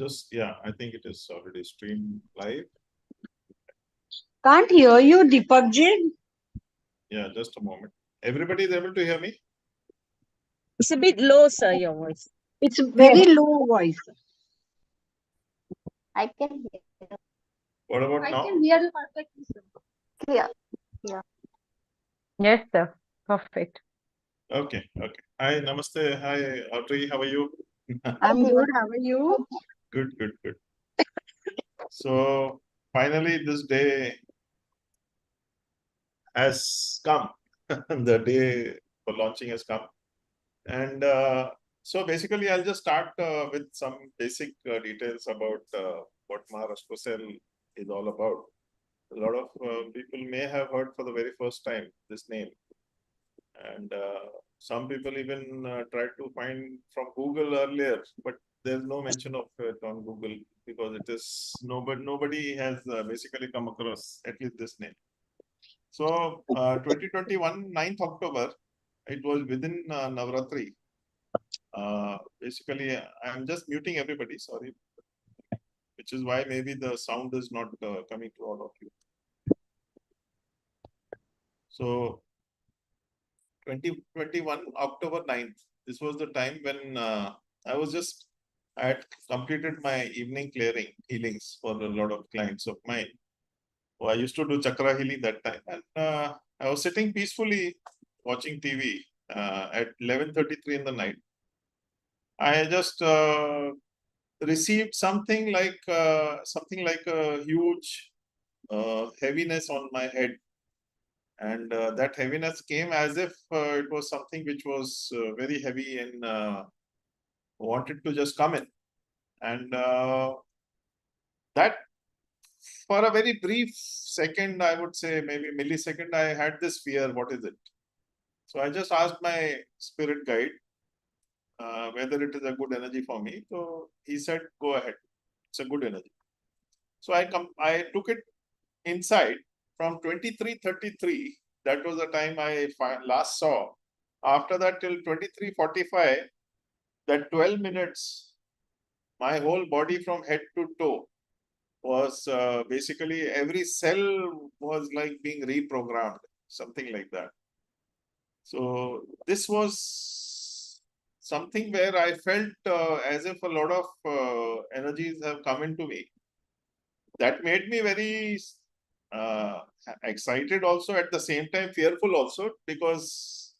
I think it is already streamed live. Can't hear you, Deepak ji. Yeah, just a moment. Everybody is able to hear me? It's a bit low, sir, your voice. It's very low voice. I can hear. What about now? can hear you perfectly, sir. Clear. Yes, sir. Perfect. Okay. Hi, namaste. Hi, Audrey. How are you? I'm good. How are you? Good. So finally, this day has come. The day for launching has come. And so basically, I'll just start with some basic details about what Maa Rashcosel is all about. A lot of people may have heard for the very first time this name. And some people even tried to find from Google earlier, but there's no mention of it on Google because it is nobody has basically come across at least this name. So 2021, 9th October, it was within Navratri. Basically, I'm just muting everybody, sorry, which is why maybe the sound is not coming to all of you. So 2021, October 9th, this was the time when I had completed my evening clearing healings for a lot of clients of mine. So I used to do chakra healing that time. And I was sitting peacefully watching TV at 11:33 in the night. I just received something like a huge heaviness on my head. And that heaviness came as if it was something which was very heavy and wanted to just come in. And that for a very brief second, I would say maybe millisecond, I had this fear, what is it? So I just asked my spirit guide whether it is a good energy for me. So he said, go ahead. It's a good energy. So I took it inside from 23:33. That was the time I last saw. After that, till 23:45, that 12 minutes, my whole body from head to toe was basically every cell was like being reprogrammed, something like that. So this was something where I felt as if a lot of energies have come into me. That made me very excited also, at the same time fearful also, because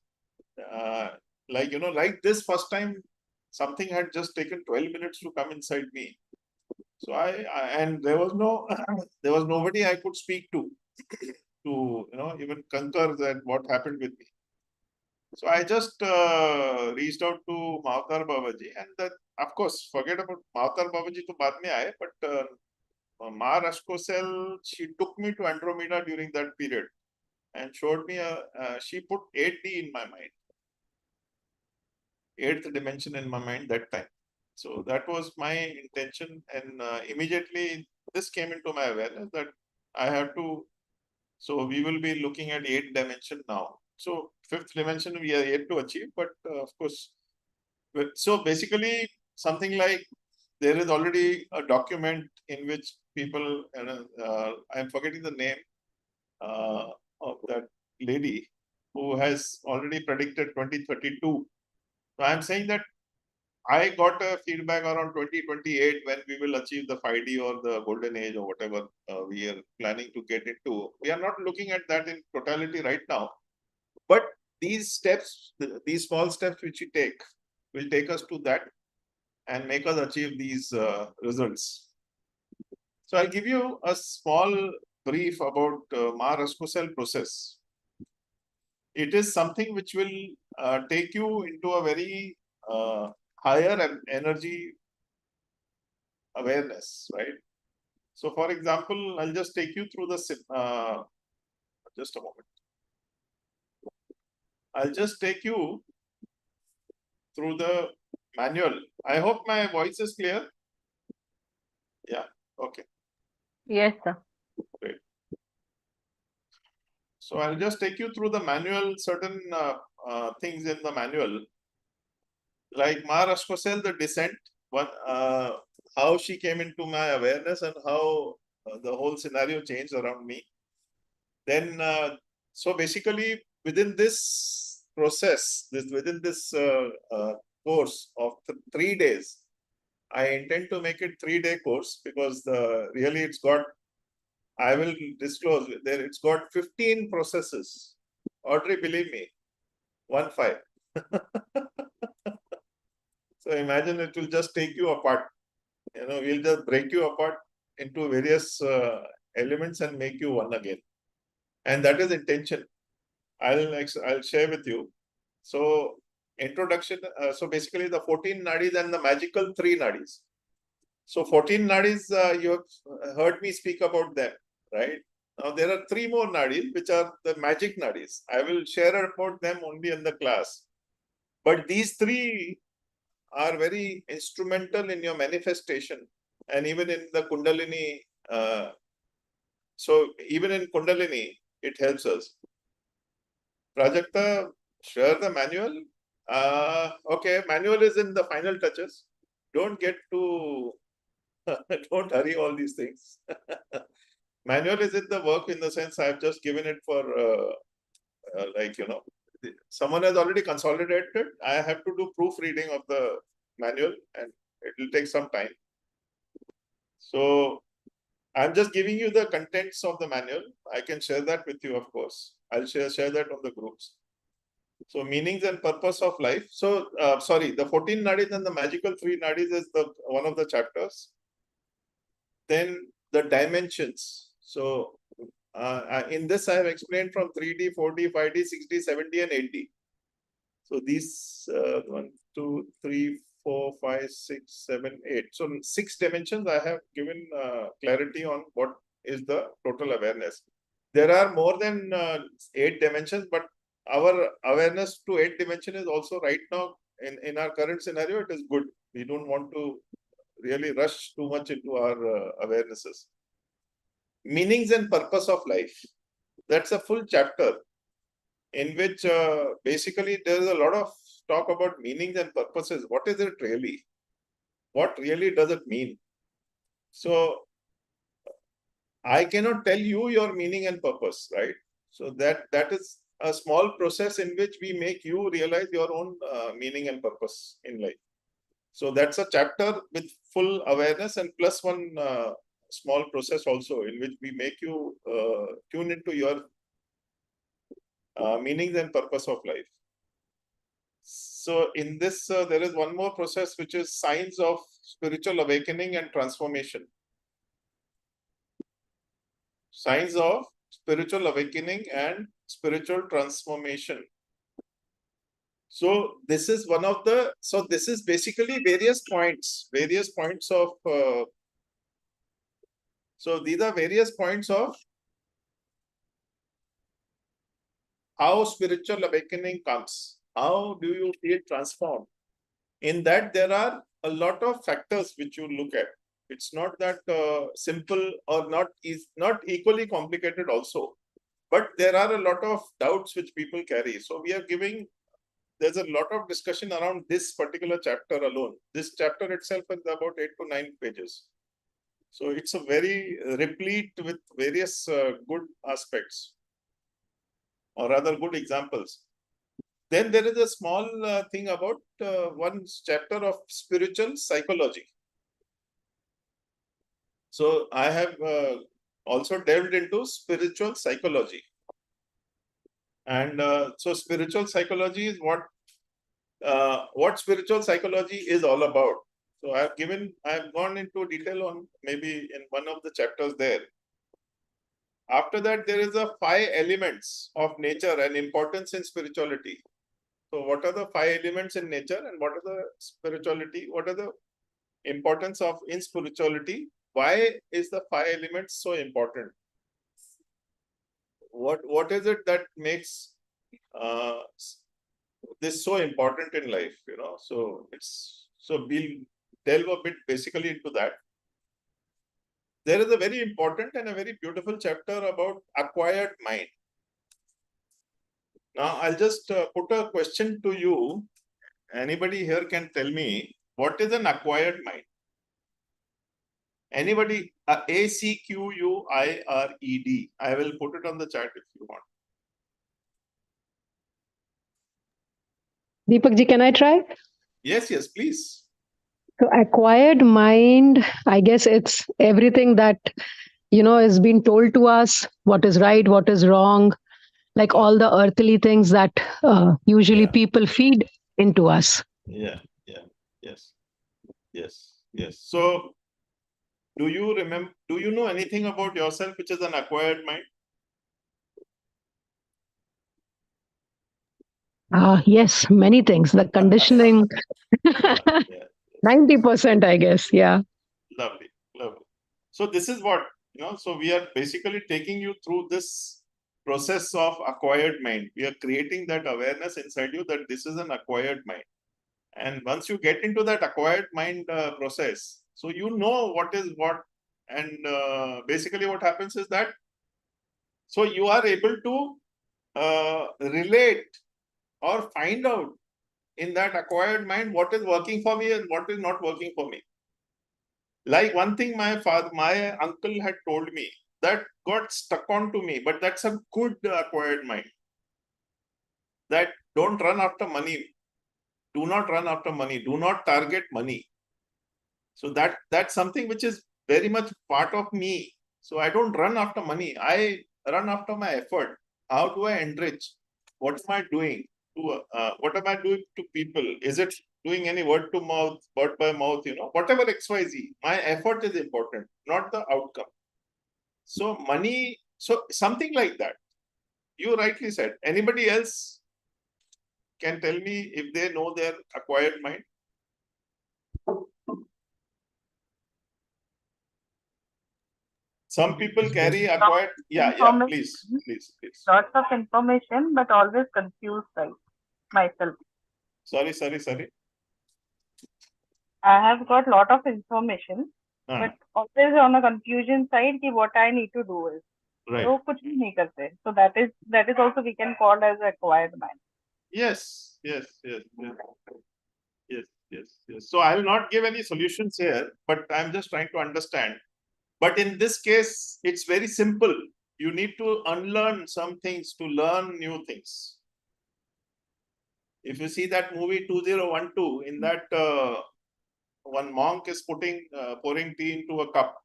like this first time something had just taken 12 minutes to come inside me. So and there was nobody I could speak to even concur that what happened with me. So I just reached out to Mavtar Babaji, and that, of course, forget about Mavtar Babaji to baad mein aaye, but Maa Rashcosel, she took me to Andromeda during that period and showed me she put 8D in my mind, 8th dimension in my mind that time. So that was my intention, and immediately this came into my awareness that I have to. So we will be looking at 8th dimension now. So 5th dimension we are yet to achieve, but of course. So basically, something like there is already a document in which people, I'm forgetting the name of that lady who has already predicted 2032. So I'm saying that I got a feedback around 2028 when we will achieve the 5D or the golden age or whatever we are planning to get into. We are not looking at that in totality right now. But these steps, these small steps which we take, will take us to that and make us achieve these results. So I'll give you a small brief about Maa Rashcosel process. It is something which will take you into a very higher energy awareness, right? So for example, I'll just take you through the, just a moment. I'll just take you through the manual. I hope my voice is clear. Yeah, okay. Yes, sir. Great. So I'll just take you through the manual, certain things in the manual. Like Maa Rashcosel, the descent, how she came into my awareness and how the whole scenario changed around me. Then, so basically within this process, within this course of 3 days, I intend to make it 3-day course because really it's got, I will disclose there, it's got 15 processes. Audrey, believe me, 1-5. So imagine it will just take you apart. We'll just break you apart into various elements and make you one again. And that is intention. I'll share with you. So introduction. So basically the 14 nadis and the magical 3 nadis. So 14 nadis, you have heard me speak about them, right? Now there are 3 more nadis which are the magic nadis. I will share about them only in the class. But these 3 are very instrumental in your manifestation and even in the Kundalini. So even in Kundalini, it helps us. Prajakta, share the manual. Okay, manual is in the final touches. Don't get too, don't hurry all these things. Manual is in the work in the sense I've just given it for someone has already consolidated. I have to do proofreading of the manual and it will take some time. So I'm just giving you the contents of the manual. I can share that with you, of course. I'll share that on the groups. So meanings and purpose of life. So sorry, the 14 nadis and the magical 3 nadis is one of the chapters. Then the dimensions. So in this I have explained from 3D, 4D, 5D, 6D, 7D and 8D. So these 1, 2, 3, 4, 5, 6, 7, 8. So 6 dimensions I have given clarity on what is the total awareness. There are more than 8 dimensions, but our awareness to 8 dimension is also right now in our current scenario, it is good. We don't want to really rush too much into our awarenesses. Meanings and purpose of life. That's a full chapter in which basically there is a lot of talk about meanings and purposes. What is it really? What really does it mean? So I cannot tell you your meaning and purpose, right? So that is a small process in which we make you realize your own meaning and purpose in life. So that's a chapter with full awareness and plus one small process also in which we make you tune into your meanings and purpose of life. So in this, there is one more process which is signs of spiritual awakening and transformation. Signs of spiritual awakening and spiritual transformation. So this is one of the, so this is basically various points of, so these are various points of how spiritual awakening comes. How do you feel transformed? In that, there are a lot of factors which you look at. It's not that simple or not equally complicated also. But there are a lot of doubts which people carry. So we are giving, there's a lot of discussion around this particular chapter alone. This chapter itself is about 8 to 9 pages. So it's a very replete with various good aspects, or rather good examples. Then there is a small thing about one chapter of spiritual psychology. So I have also delved into spiritual psychology. And so spiritual psychology is what spiritual psychology is all about. So I have gone into detail on maybe in one of the chapters there. After that, there is a 5 elements of nature and importance in spirituality. So what are the 5 elements in nature and what are the spirituality? What are the importance of in spirituality? Why is the 5 elements so important? What is it that makes this so important in life? So we'll delve a bit basically into that. There is a very important and a very beautiful chapter about acquired mind. Now, I'll just put a question to you. Anybody here can tell me What is an acquired mind? Anybody? ACQUIRED. I will put it on the chat if you want. Deepak ji, can I try? Yes, yes, please. So acquired mind, I guess it's everything that, is being told to us, what is right, what is wrong, like all the earthly things that usually Yeah. people feed into us. Yeah, yes. So, do you know anything about yourself which is an acquired mind? Yes, many things. The conditioning, Yeah. 90%, I guess. Yeah. Lovely. So this is what, so we are basically taking you through this process of acquired mind. We are creating that awareness inside you that this is an acquired mind. And once you get into that acquired mind process, so you know what is what. And basically what happens is that, so you are able to relate or find out in that acquired mind what is working for me and what is not working for me. Like one thing my uncle had told me that got stuck onto me, but that's a good acquired mind. That don't run after money. Do not run after money. Do not target money. So that's something which is very much part of me. So I don't run after money. I run after my effort. How do I enrich? What am I doing? What am I doing to people? Is it doing any word by mouth, whatever XYZ. My effort is important, not the outcome. So money, so something like that. You rightly said. Anybody else can tell me if they know their acquired mind? Some people carry acquired. Yeah, please. Lots of information, but always confused myself. Sorry. I have got lot of information, but always on a confusion side, what I need to do is. Right. So kuch bhi nahi karte. So that is also we can call as acquired mind. Yes. So I will not give any solutions here, but I'm just trying to understand. But in this case, it's very simple. You need to unlearn some things to learn new things. If you see that movie 2012, in that one monk is pouring tea into a cup.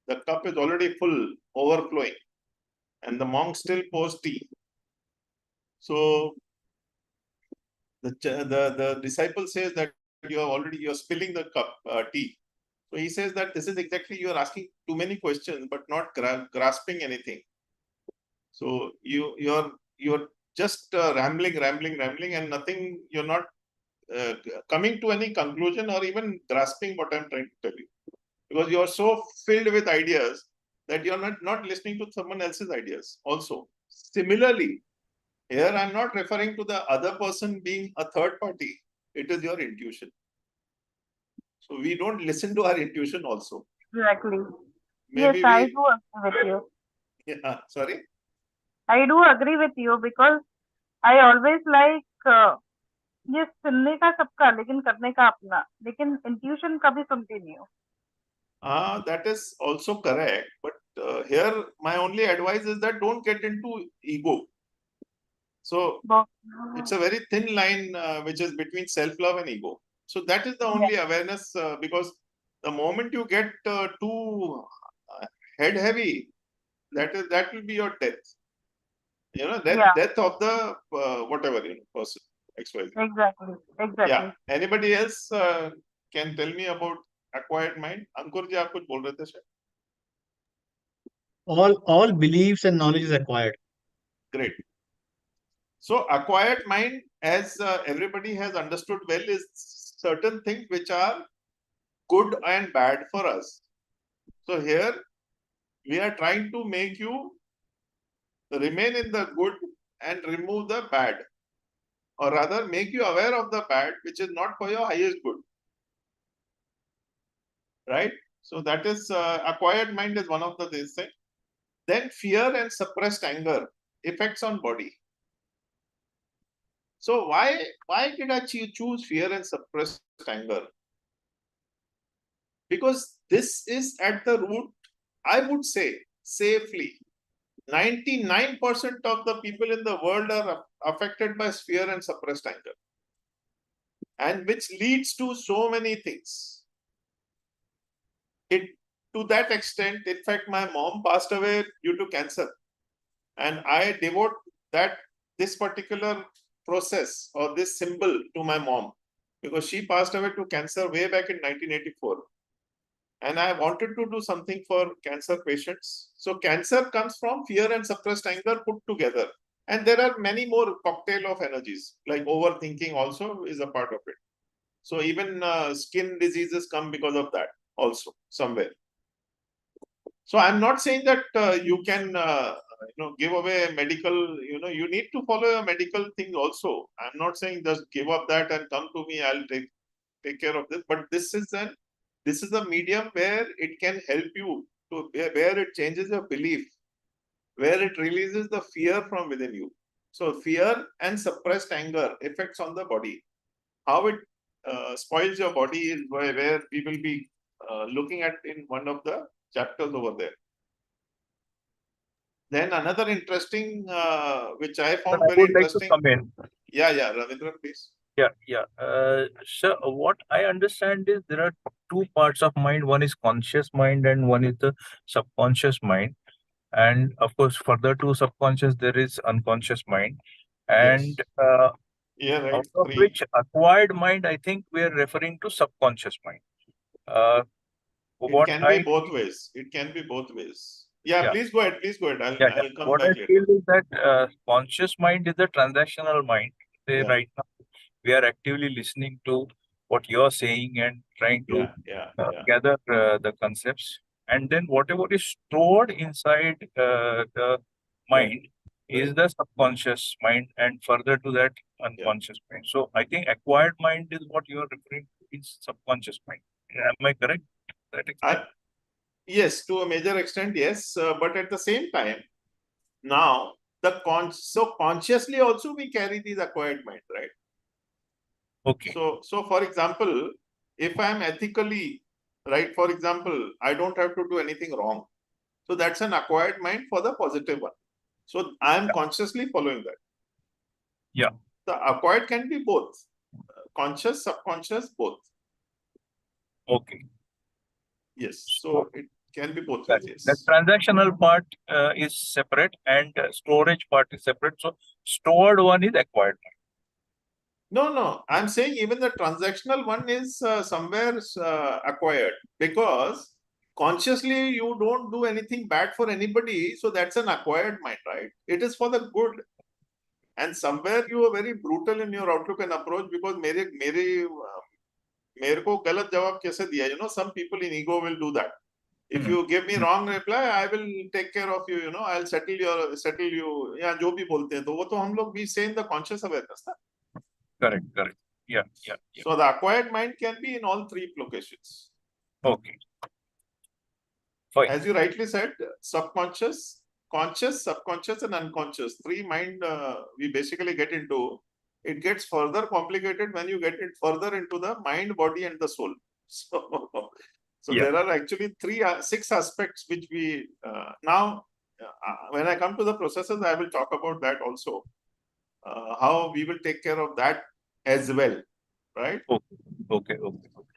The cup is already full, overflowing, and the monk still pours tea. So the disciple says that you're spilling the cup tea. So he says that this is exactly, you're asking too many questions but not grasping anything. So you're just rambling and nothing. You're not coming to any conclusion or even grasping what I'm trying to tell you, because you're so filled with ideas that you're not listening to someone else's ideas also. Similarly, here I'm not referring to the other person being a third party. It is your intuition. So we don't listen to our intuition also. Exactly. Maybe yes, I do agree with you. Yeah, sorry? I do agree with you because I always like ये सुनने का सबका लेकिन करने का अपना, लेकिन intuition कभी सुनती नहीं हो. That is also correct, but here my only advice is that don't get into ego. So it's a very thin line which is between self-love and ego. So that is the only awareness, because the moment you get too head heavy, that will be your death. Death of the whatever person. XYZ. Exactly. Yeah. Anybody else can tell me about acquired mind? Ankur ji, आप कुछ बोल रहे थे शायद? All beliefs and knowledge is acquired. Great. So acquired mind, as everybody has understood well, is certain things which are good and bad for us. So here we are trying to make you remain in the good and remove the bad, or rather make you aware of the bad which is not for your highest good. Right? So that is acquired mind is one of the things. Then fear and suppressed anger, effects on body. So why did I choose fear and suppressed anger? because this is at the root, I would say safely, 99% of the people in the world are affected by fear and suppressed anger, and which leads to so many things. It to that extent, in fact, my mom passed away due to cancer, and I devote this particular process or this symbol to my mom, because she passed away to cancer way back in 1984. And I wanted to do something for cancer patients. So cancer comes from fear and suppressed anger put together. And there are many more cocktail of energies, like overthinking also is a part of it. So even skin diseases come because of that also somewhere. So I'm not saying that you can give away medical, you need to follow a medical thing also. I'm not saying just give up that and come to me, I'll take care of this. But this is a medium where it can help you to where it changes your belief, where it releases the fear from within you. So fear and suppressed anger effects on the body. How it spoils your body is where we will be looking at in one of the chapters over there. Then another interesting, which I found I very would like to interesting. come in. Yeah, Ravindra, please. Yeah. So what I understand is there are two parts of mind. One is conscious mind and one is the subconscious mind. And of course, further to subconscious, there is unconscious mind. And Yes. Yeah, right. out of Three. which acquired mind, I think we are referring to subconscious mind. It can be both ways. It can be both ways. Yeah, please go ahead. Please go ahead. I'll come What back I later. feel is that conscious mind is the transactional mind. Say right now we are actively listening to what you're saying and trying to gather the concepts, and then whatever is stored inside the mind is the subconscious mind, and further to that unconscious mind. So I think acquired mind is what you are referring to is subconscious mind. Am I correct? Yes, to a major extent, yes. But at the same time, now so consciously also we carry these acquired mind, right? Okay. So for example, if I'm ethically right, for example, I don't have to do anything wrong. So that's an acquired mind for the positive one. So I'm consciously following that. Yeah. The acquired can be both, conscious, subconscious, both. Okay. Yes. So it can be both ways. Yes. The transactional part is separate and storage part is separate. So stored one is acquired. No. I'm saying even the transactional one is somewhere acquired, because consciously you don't do anything bad for anybody. So that's an acquired mind, right? It is for the good. And somewhere you are very brutal in your outlook and approach, because मेरे को गलत जवाब कैसे दिया? Some people in ego will do that. If you give me wrong reply, I will take care of you. I'll settle you. या जो भी बोलते हैं, तो वो तो हम लोग we say in the conscious awareness. Correct. Yeah. So the acquired mind can be in all three locations. Okay. Fine. As you rightly said, subconscious, conscious, subconscious, and unconscious. Three mind we basically get into. It gets further complicated when you get it further into the mind, body, and the soul. So there are actually 6 aspects which we now, when I come to the processes, I will talk about that also. How we will take care of that as well, right? Okay.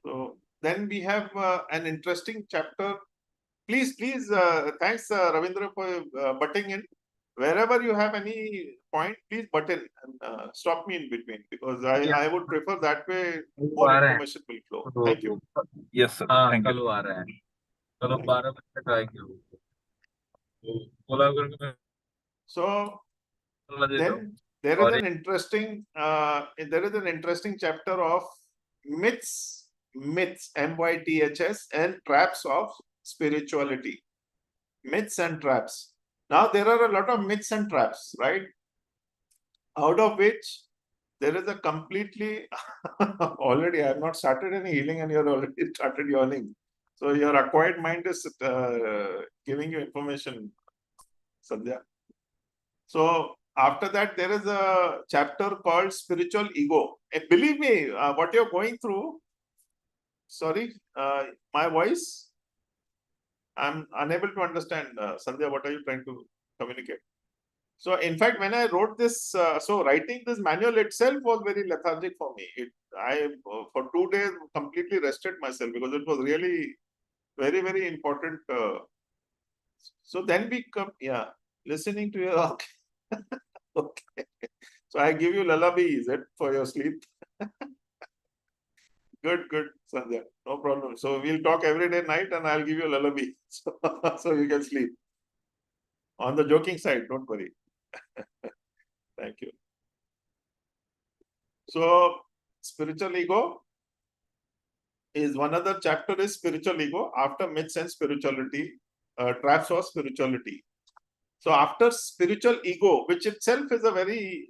So then we have an interesting chapter. Please, thanks Ravindra for butting in. Wherever you have any point, please butt in and stop me in between, because I would prefer that way more information will flow. Thank you. Yes, sir. Thank you. So then there is an interesting chapter of myths, MYTHS, and traps of spirituality. Myths and traps. Now there are a lot of myths and traps, right? Out of which there is a completely already I have not started any healing and you're already started yawning. So your acquired mind is giving you information, Sandhya. So after that, there is a chapter called spiritual ego. And believe me, what you're going through, Sorry, my voice. I'm unable to understand. Sandhya, what are you trying to communicate? So, in fact, when I wrote this, so writing this manual itself was very lethargic for me. I for 2 days completely rested myself because it was really very, very important. So then we come, yeah, listening to your, okay. Okay. So I give you lullaby, is it, for your sleep? Good, Sandhya. No problem. So we'll talk every day night and I'll give you a lullaby. So you can sleep. On the joking side, don't worry. Thank you. So spiritual ego is one other chapter is spiritual ego after myths and spirituality, traps of spirituality. So after spiritual ego, which itself is a very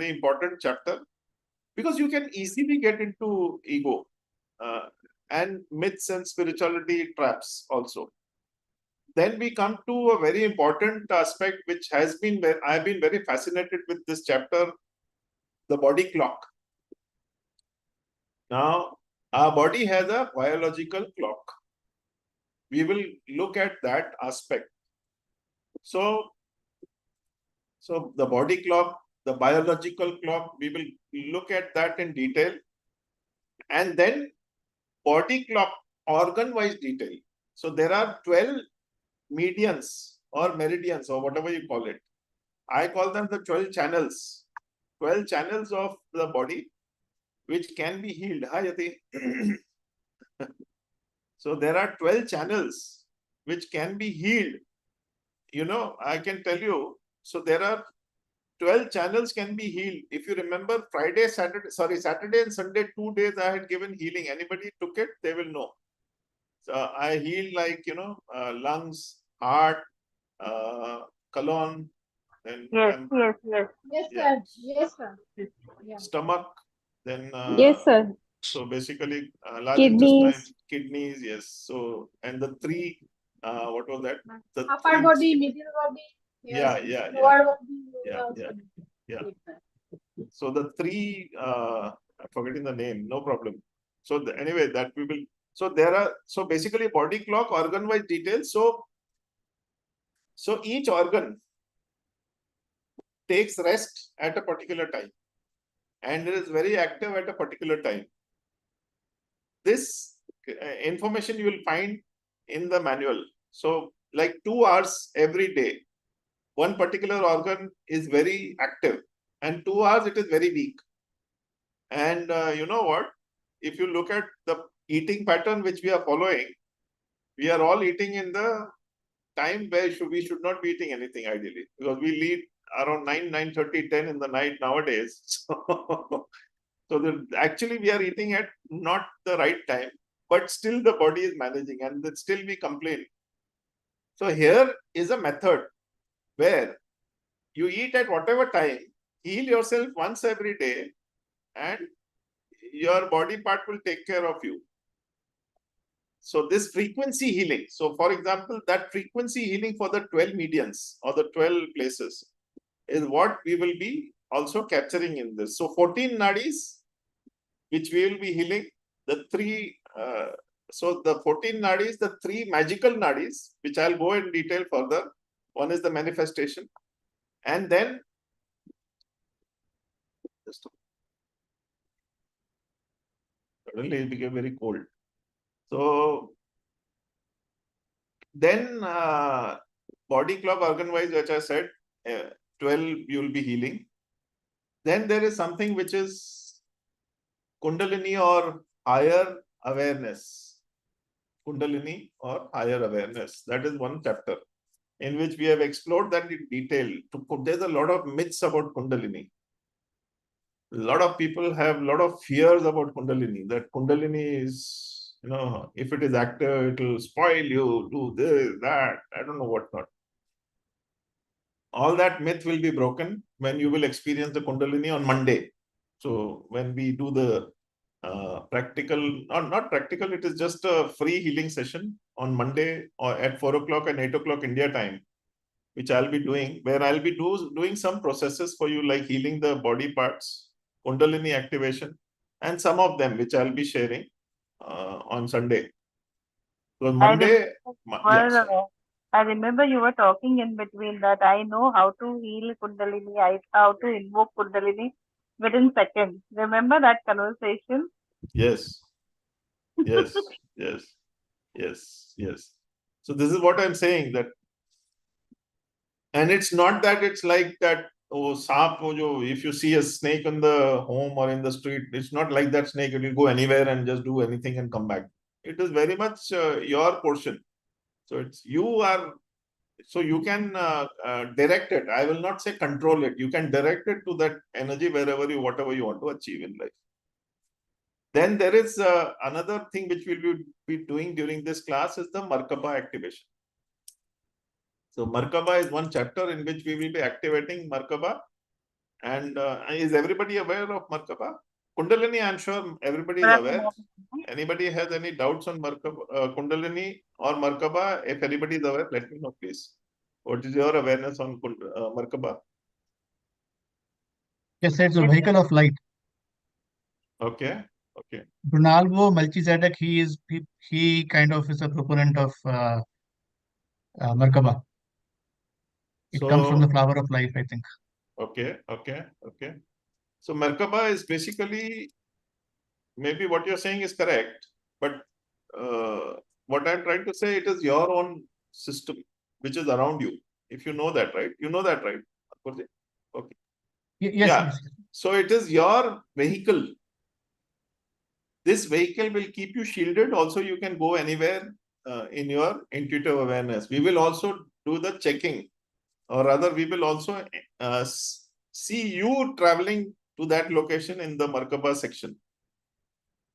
important chapter, because you can easily get into ego and myths and spirituality traps also. Then we come to a very important aspect, which has been I've been very fascinated with this chapter, the body clock. Now, our body has a biological clock. We will look at that aspect. So the body clock, the biological clock, we will look at that in detail. And then body clock, organ-wise detail. So there are 12 medians or meridians or whatever you call it. I call them the 12 channels. 12 channels of the body which can be healed. Hi, Yati. So there are 12 channels which can be healed. You know, I can tell you. So there are 12 channels can be healed. If you remember Saturday and Sunday, 2 days I had given healing. Anybody took it, they will know. So I healed like, lungs, heart, colon, then Yes. Yes, sir. stomach, then Yes, sir. so basically large Kidneys. intestine, kidneys, yes. So and the three, what was that? The Upper three, body, middle body. yeah. Lower body. Yeah. So the three, I'm forgetting the name, no problem. So anyway, that we will. So there are, so basically body clock, organ-wise details. So each organ takes rest at a particular time and it is very active at a particular time. This information you will find in the manual. So like 2 hours every day, one particular organ is very active and 2 hours it is very weak. And you know what? If you look at the eating pattern which we are following, we are all eating in the time where we should not be eating anything ideally, because we eat around 9, 9:30, 10 in the night nowadays. So actually we are eating at not the right time, but still the body is managing and then still we complain. So here is a method where you eat at whatever time, heal yourself once every day, and your body part will take care of you. So this frequency healing. So for example, that frequency healing for the 12 medians or the 12 places is what we will be also capturing in this. So 14 nadis, which we will be healing, the three, so the 14 nadis, the three magical nadis, which I'll go in detail further. One is the manifestation. And then, suddenly it became very cold. So then body clock organ wise, which I said, 12 you will be healing. Then there is something which is Kundalini or higher awareness. Kundalini or higher awareness. That is one chapter in which we have explored that in detail. There's a lot of myths about Kundalini. A lot of people have a lot of fears about Kundalini. That Kundalini is, if it is active, it will spoil you, do this, that, I don't know what not. All that myth will be broken when you will experience the Kundalini on Monday. So when we do the practical, not practical, it is just a free healing session on Monday or at 4 o'clock and 8 o'clock India time, which I'll be doing, where I'll be doing some processes for you, like healing the body parts, Kundalini activation, and some of them which I'll be sharing. on Sunday. So I Monday, I remember you were talking in between that I know how to heal Kundalini, how to invoke Kundalini within seconds. Remember that conversation? yes, yes, yes, yes, yes. So this is what I'm saying, that, and it's not that it's like that. Oh, saap, if you see a snake in the home or in the street, it's not like that snake. It will go anywhere and just do anything and come back. It is very much your portion. So it's you are. So you can direct it. I will not say control it. You can direct it to that energy wherever you, whatever you want to achieve in life. Then there is another thing which we will be doing during this class is the Markaba activation. So Markaba is one chapter in which we will be activating Markaba. And is everybody aware of Markaba? Kundalini, I'm sure everybody is aware. Anybody has any doubts on Markaba, Kundalini or Markaba? If anybody is aware, let me know, please. What is your awareness on Markaba? Yes, it's a vehicle of light. Okay. Okay. Brunalvo Melchizedek, he kind of is a proponent of Merkaba. It comes from the flower of life, I think. Okay. Okay. Okay. So Merkaba is basically, maybe what you're saying is correct, but what I'm trying to say, it is your own system which is around you. If you know that, right? You know that, right? Okay. Yes, yeah. yes. So it is your vehicle. This vehicle will keep you shielded. Also, you can go anywhere in your intuitive awareness. We will also do the checking, or rather, we will also see you traveling to that location in the Markaba section.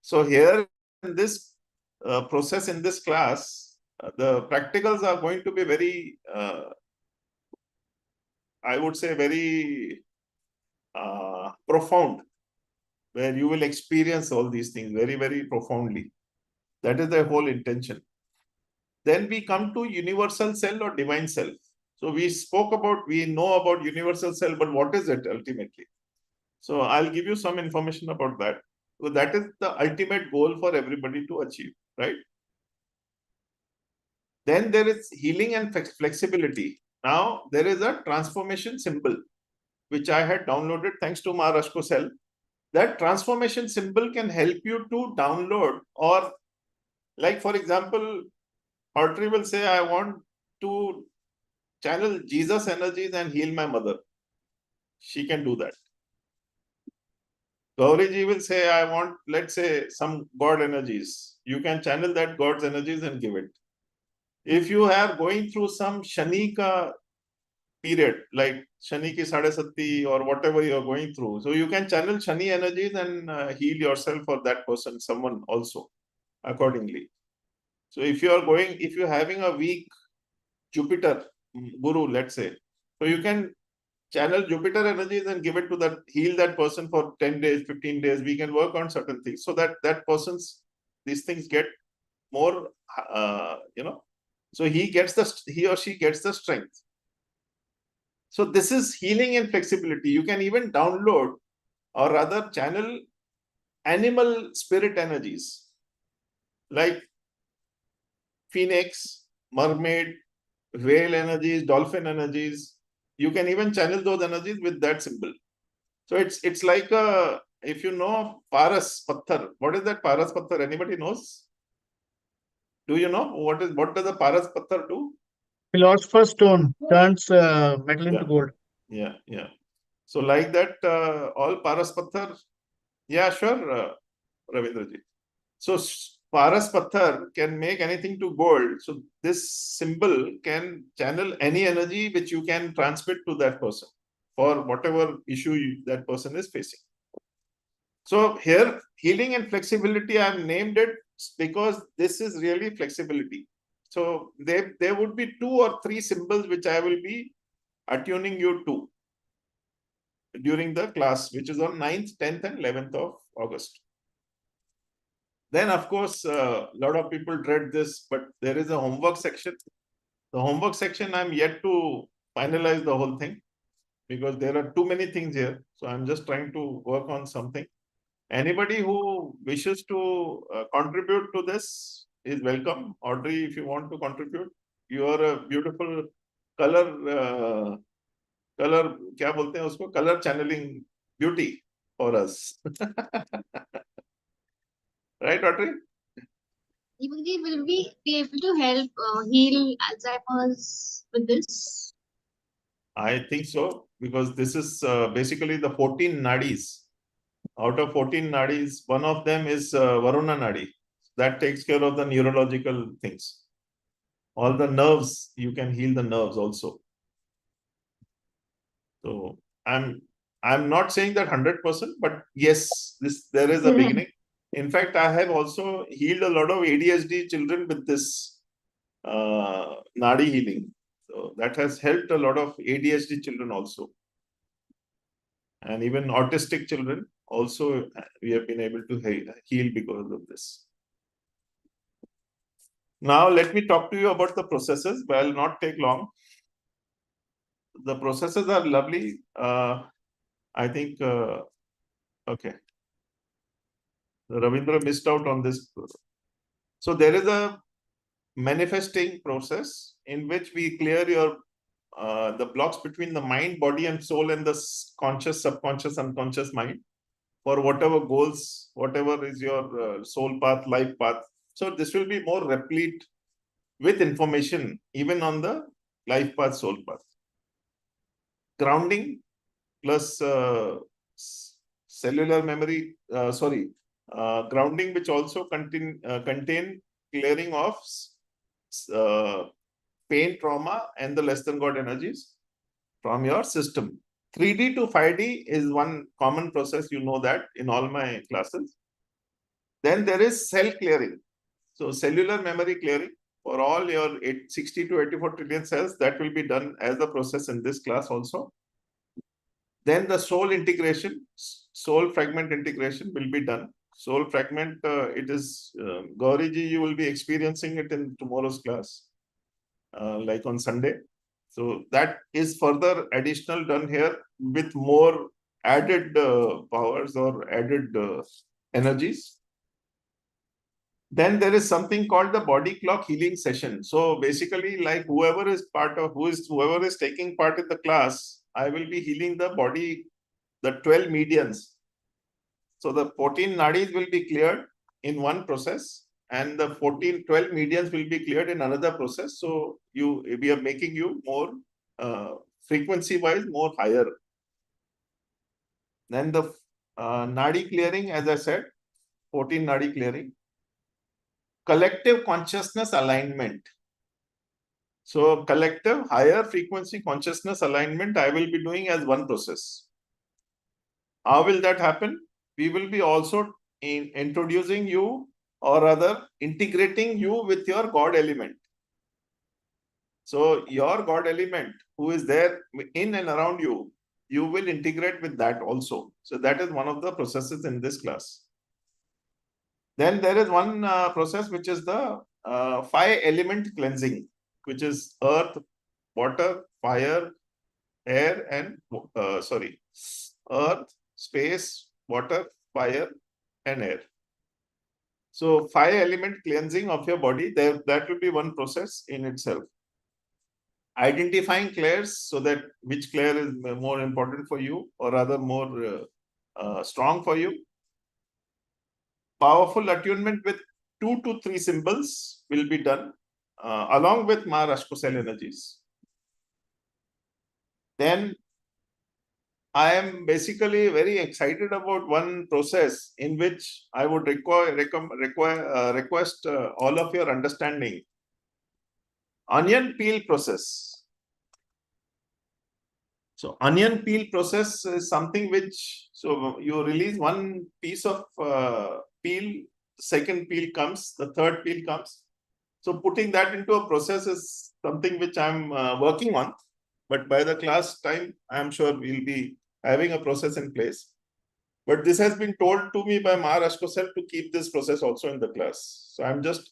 So here in this process, in this class, the practicals are going to be very, I would say, very profound, where you will experience all these things very, very profoundly. That is the whole intention. Then we come to universal cell or divine self. So we know about universal cell, but what is it ultimately? So I'll give you some information about that. So that is the ultimate goal for everybody to achieve, right? Then there is healing and flexibility. Now there is a transformation symbol, which I had downloaded thanks to Maa Rashcosel. That transformation symbol can help you to download, or like, for example, Audrey will say, I want to channel Jesus energies and heal my mother. She can do that. Gauriji will say, I want, let's say, some God energies. You can channel that God's energies and give it. If you are going through some Shanika period, like Shani ki Sadesati or whatever you are going through, so you can channel Shani energies and heal yourself or that person, someone also, accordingly. So if you're having a weak Jupiter Guru, let's say, so you can channel Jupiter energies and give it to that, heal that person for 10 days, 15 days. We can work on certain things so that that person's, these things get more, so he or she gets the strength. So this is healing and flexibility. You can even download, or rather channel, animal spirit energies like phoenix, mermaid, whale energies, dolphin energies. You can even channel those energies with that symbol. So it's like if you know Paras Patthar. What is that Paras Patthar? Anybody knows? Do you know what does the Paras Patthar do? Philosopher's stone turns metal into gold. Yeah. So like that, all Paras Patthar. Yeah, sure, Ravindraji. So Paras Patthar can make anything to gold. So this symbol can channel any energy which you can transmit to that person for whatever issue that person is facing. So here, healing and flexibility, I've named it because this is really flexibility. So there would be 2 or 3 symbols which I will be attuning you to during the class, which is on 9th, 10th and 11th of August. Then, of course, a lot of people dread this, but there is a homework section. The homework section, I'm yet to finalize the whole thing because there are too many things here. So I'm just trying to work on something. Anybody who wishes to contribute to this is welcome. Audrey, if you want to contribute, you are a beautiful color, क्या बोलते हैं उसको, color channeling beauty for us. Right, Audrey? Will we be able to help heal Alzheimer's with this? I think so, because this is basically the 14 nadis. Out of 14 nadis, one of them is Varuna nadi. That takes care of the neurological things. All the nerves, you can heal the nerves also. So I'm not saying that 100%, but yes, there is a beginning. In fact, I have also healed a lot of ADHD children with this nadi healing. So that has helped a lot of ADHD children also. And even autistic children also, we have been able to heal because of this. Now, let me talk to you about the processes, but I'll not take long. The processes are lovely. I think, okay. Ravindra missed out on this. So there is a manifesting process in which we clear your the blocks between the mind, body, and soul, and the conscious, subconscious, unconscious mind for whatever goals, whatever is your soul path, life path. So this will be more replete with information, even on the life path, soul path. Grounding plus cellular memory, grounding, which also contain clearing of pain, trauma, and the less than God energies from your system. 3D to 5D is one common process, you know that in all my classes. Then there is cell clearing. So cellular memory clearing for all your 60 to 84 trillion cells, that will be done as a process in this class also. Then the soul integration, soul fragment integration will be done. Soul fragment, it is, Gauriji, you will be experiencing it in tomorrow's class, like on Sunday. So that is further additional done here with more added powers or added energies. Then there is something called the body clock healing session. So basically, like whoever is taking part in the class, I will be healing the body, the 12 medians. So the 14 nadis will be cleared in one process, and the 12 medians will be cleared in another process. So we are making you more frequency-wise more higher. Then the nadi clearing, as I said, 14 nadi clearing. Collective consciousness alignment. So collective higher frequency consciousness alignment I will be doing as one process. How will that happen? We will be also introducing you, or rather integrating you with your God element. So your God element who is there in and around you, you will integrate with that also. So that is one of the processes in this class. Then there is one process which is the 5-element cleansing, which is earth, water, fire, air, and earth, space, water, fire, and air. So 5-element cleansing of your body, that will be one process in itself. Identifying clairs, so that which clair is more important for you, or rather more strong for you. Powerful attunement with 2 to 3 symbols will be done along with Maa Rashcosel energies. Then I am basically very excited about one process in which I would request all of your understanding. Onion peel process. So onion peel process is something which, so you release one piece of peel, second peel comes, the third peel comes. So putting that into a process is something which I'm working on. But by the class time, I'm sure we'll be having a process in place. But this has been told to me by Maa Rashcosel to keep this process also in the class. So I'm just,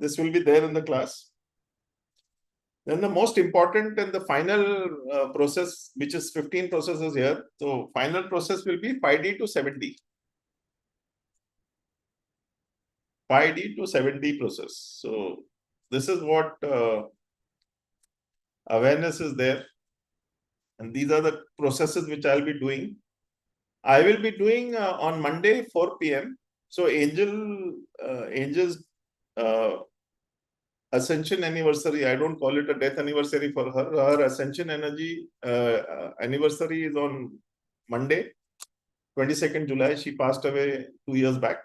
this will be there in the class. Then the most important and the final process, which is 15 processes here. So final process will be 5D to 7D. 5D to 7D process. So this is what awareness is there. And these are the processes which I'll be doing. I will be doing on Monday, 4 p.m. So Angel's ascension anniversary, I don't call it a death anniversary for her. Her ascension energy anniversary is on Monday, 22nd July. She passed away 2 years back.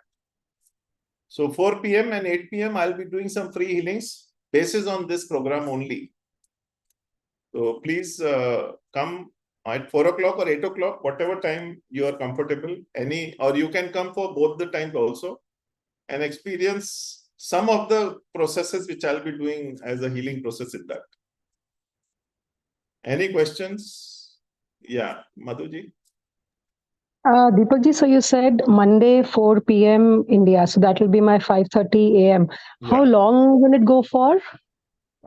So 4 p.m. and 8 p.m. I'll be doing some free healings basis on this program only. So please come at 4 o'clock or 8 o'clock, whatever time you are comfortable, or you can come for both the times also and experience some of the processes which I'll be doing as a healing process in that. Any questions? Yeah, Madhuji. Deepak ji, so you said Monday 4 p.m. India, so that will be my 5:30 a.m. How long will it go for?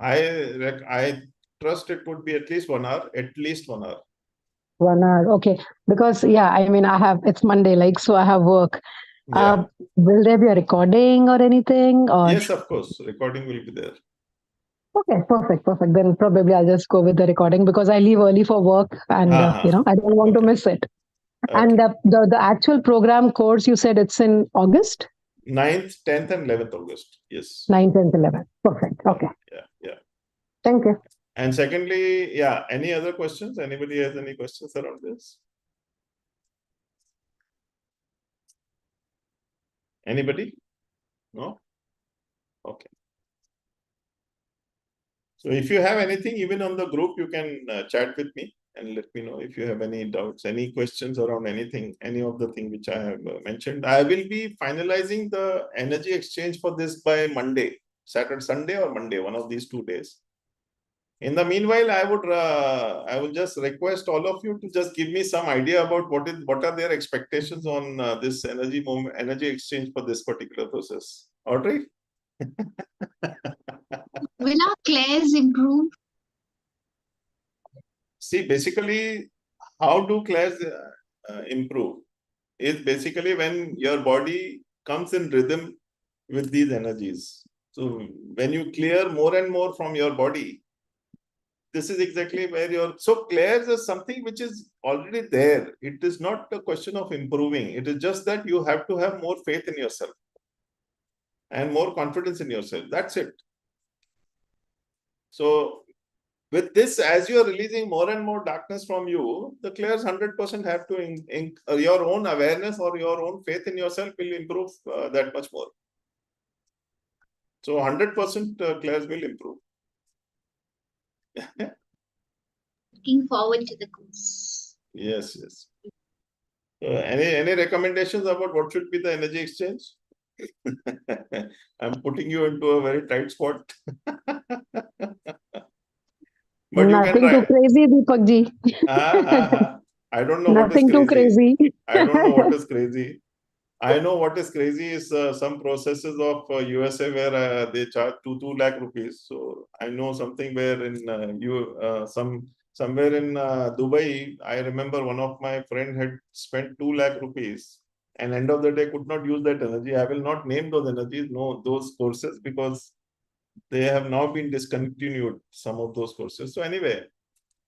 I trust it would be at least 1 hour. 1 hour, okay. Because I mean, it's Monday, so I have work. Yeah. Will there be a recording or anything? Or Yes, of course, recording will be there. okay, perfect. Then probably I'll just go with the recording because I leave early for work and I don't want to miss it. Okay. And the actual program course, you said it's in August? 9th, 10th and 11th August. Yes. 9th, 10th, 11th. Perfect. Okay. Yeah. Thank you. And secondly, any other questions? Anybody has any questions around this? Anybody? No? Okay. So if you have anything, even on the group, you can chat with me and let me know if you have any doubts, any questions around anything, any of the things which I have mentioned. I will be finalizing the energy exchange for this by Monday, Sunday or Monday, one of these 2 days. In the meanwhile, I would just request all of you to just give me some idea about what are their expectations on this energy exchange for this particular process. Audrey? Will our clairs improve? See, basically, how do clairs improve? Is basically when your body comes in rhythm with these energies. So when you clear more and more from your body, this is exactly where so clairs is something which is already there. It is not a question of improving. It is just that you have to have more faith in yourself and more confidence in yourself. That's it. So with this, as you are releasing more and more darkness from you, the clairs 100% have to, your own awareness or your own faith in yourself will improve that much more. So 100% clairs will improve. Looking forward to the course. Yes. Any recommendations about what should be the energy exchange? I'm putting you into a very tight spot. But nothing too crazy, Deepak ji. I don't know what is Nothing too crazy. crazy. I don't know what is crazy. I know what is crazy is some processes of USA where they charge 2 lakh rupees. So I know something where in somewhere in Dubai, I remember one of my friend had spent 2 lakh rupees and end of the day could not use that energy. I will not name those energies, those courses, because they have now been discontinued, some of those courses. So anyway,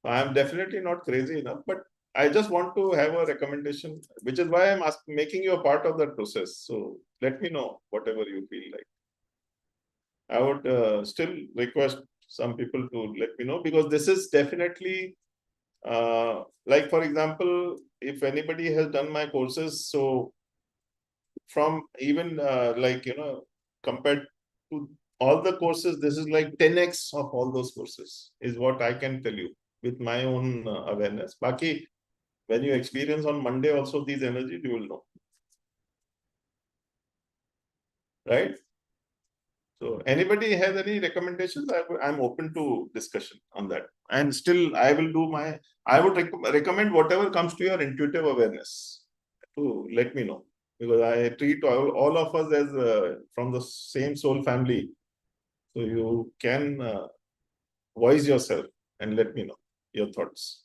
I am definitely not crazy enough, but I just want to have a recommendation, which is why I'm making you a part of that process. So let me know whatever you feel like. I would still request some people to let me know, because this is definitely, like for example, if anybody has done my courses, so from even compared to all the courses, this is like 10x of all those courses is what I can tell you with my own awareness. Baki, when you experience on Monday also these energies, you will know. Right? So anybody has any recommendations? I'm open to discussion on that. And still I would recommend whatever comes to your intuitive awareness to let me know. Because I treat all of us as from the same soul family. So you can voice yourself and let me know your thoughts.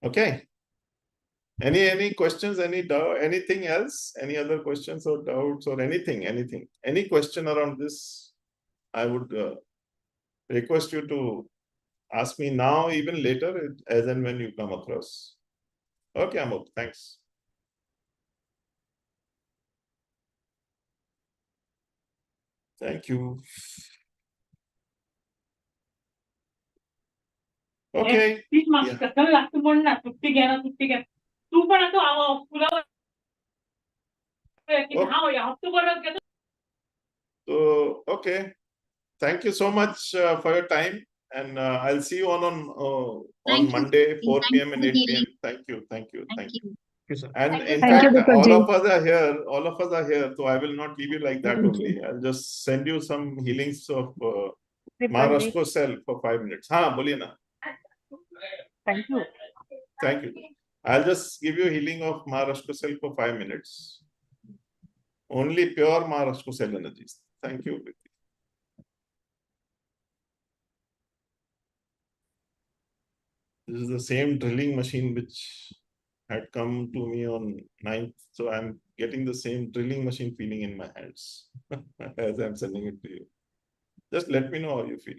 Okay. Any questions, any doubt, anything else? Any other questions or doubts or anything? Any question around this? I would request you to ask me now, even later, as and when you come across. Okay, Amol, thanks. Thank you. Okay. So, okay. Thank you so much for your time. And I'll see you on Thank you. Monday, 4 Thank p.m. you and for 8 p.m. healing. Thank you. Thank you. And Thank you, in sir. Thank you, fact, all Deepakji. of us are here. All of us are here. So I will not leave you like that only. I'll just send you some healings of Maa Rashcosel for 5 minutes. हाँ, बोलिए ना. Thank you. Thank you. I'll just give you healing of Maa Rashcosel for 5 minutes. Only pure Maa Rashcosel energies. Thank you. This is the same drilling machine which had come to me on 9th. So I'm getting the same drilling machine feeling in my hands as I'm sending it to you. Just let me know how you feel.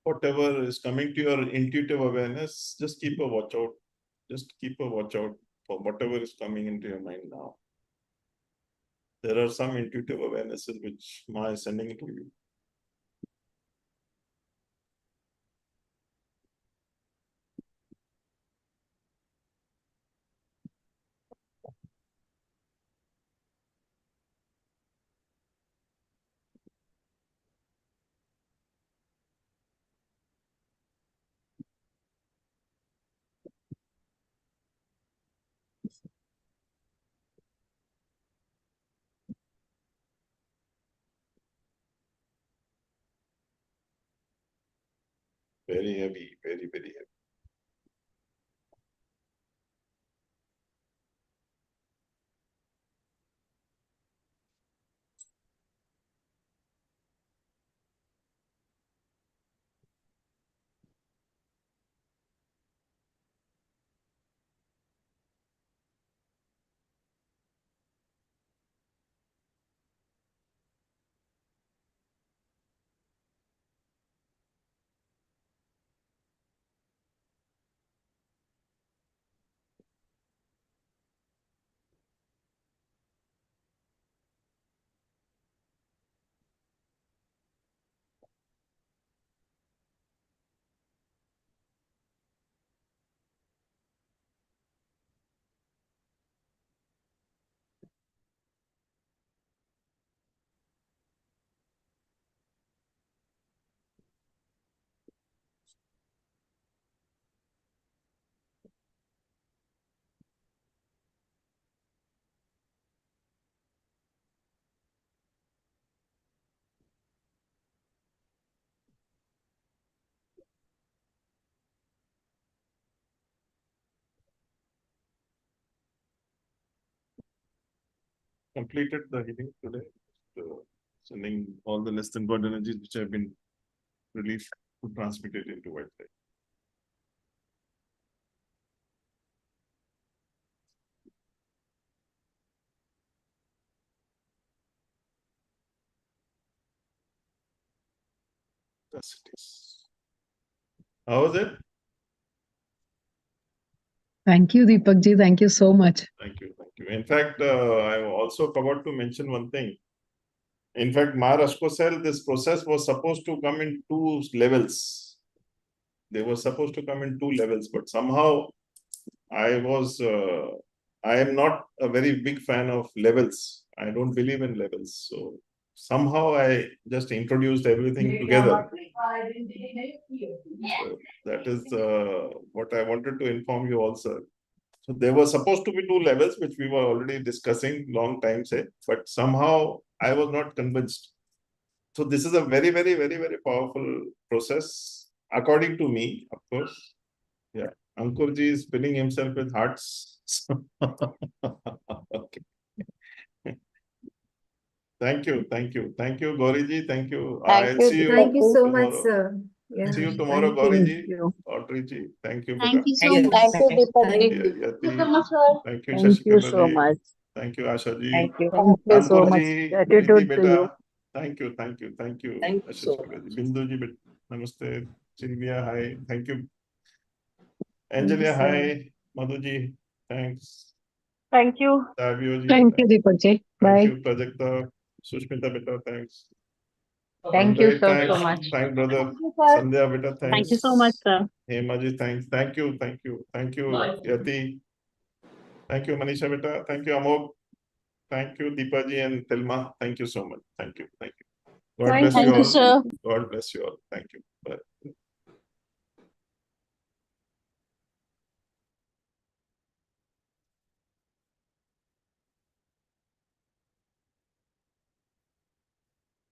Whatever is coming to your intuitive awareness, just keep a watch out. Just keep a watch out for whatever is coming into your mind now. There are some intuitive awarenesses which Ma is sending to you. Very heavy, very, very heavy. Completed the healing today. So sending all the less than God energies which have been released to transmit it into white light. Thus it is. How was it? Thank you, Deepak ji. Thank you so much. Thank you. Thank you. In fact, I also forgot to mention one thing. In fact, Maa Rashcosel, this process was supposed to come in 2 levels. They were supposed to come in 2 levels, but somehow I am not a very big fan of levels. I don't believe in levels. So somehow I just introduced everything together. So that is what I wanted to inform you also. So there were supposed to be 2 levels, which we were already discussing long time say, but somehow I was not convinced. So this is a very, very, very, very powerful process, according to me, of course. Yeah, Ankurji is filling himself with hearts. Okay. Thank you, Gauriji. Thank you. I'll see you Thank you so much, tomorrow. sir. Yeah, See you tomorrow, thank you. Gauriji. Audreyji. Thank you, Thank beta. you so much. Thank you, Deepak Thank ji. you. Yati. Thank you, Thank you so Shashikalaji. much. Thank you, Ashaji. Thank you. Thank you so much. Ankurji, Gratitude Preeti to you. beta. Thank you, Thank you so Shashikalaji. Binduji beta. Namaste. Sylvia, hi. Thank you. Thank you, Angelia, sir. hi. Madhuji, thanks. Thank you. Savioji, Thank you, Deepak ji. thank Bye. you, Prajakta. Sushmita beta, thanks. Thank you Andre, so thanks. much. Thank brother. Thank you, sir. Sandhya beta, thanks. Thank you so much, sir. Hemaji, thanks. Thank you. Yati. Thank you, Manisha beta. Thank you, Amog. Thank you, Deepaji and Telma. Thank you so much. Thank you. God bless you Thank you, all. sir. God bless you all. Thank you. Bye.